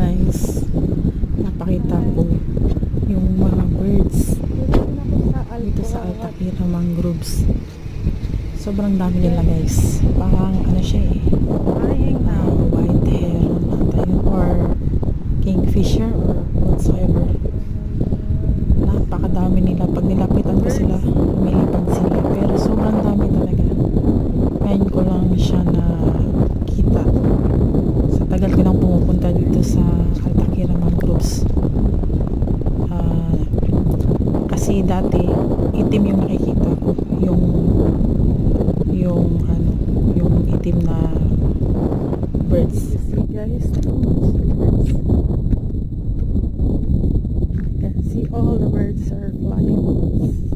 guys, napakita ko yung mga birds dito sa Altakira Mangroves. Sobrang dami nila guys, parang ano siya white heron ata yun, or kingfisher or whatsoever. Napakadami nila. Pag nilapitan ko sila, lumilipad sila, pero sobrang dami talaga. Ngayon ko lang siya nakita sa tagal ko nang pumupunta dito sa Altakira Mangroves. Kasi dati itim yung nakikita ko, yung itim na birds. See guys, birds. You can see all the birds are flying.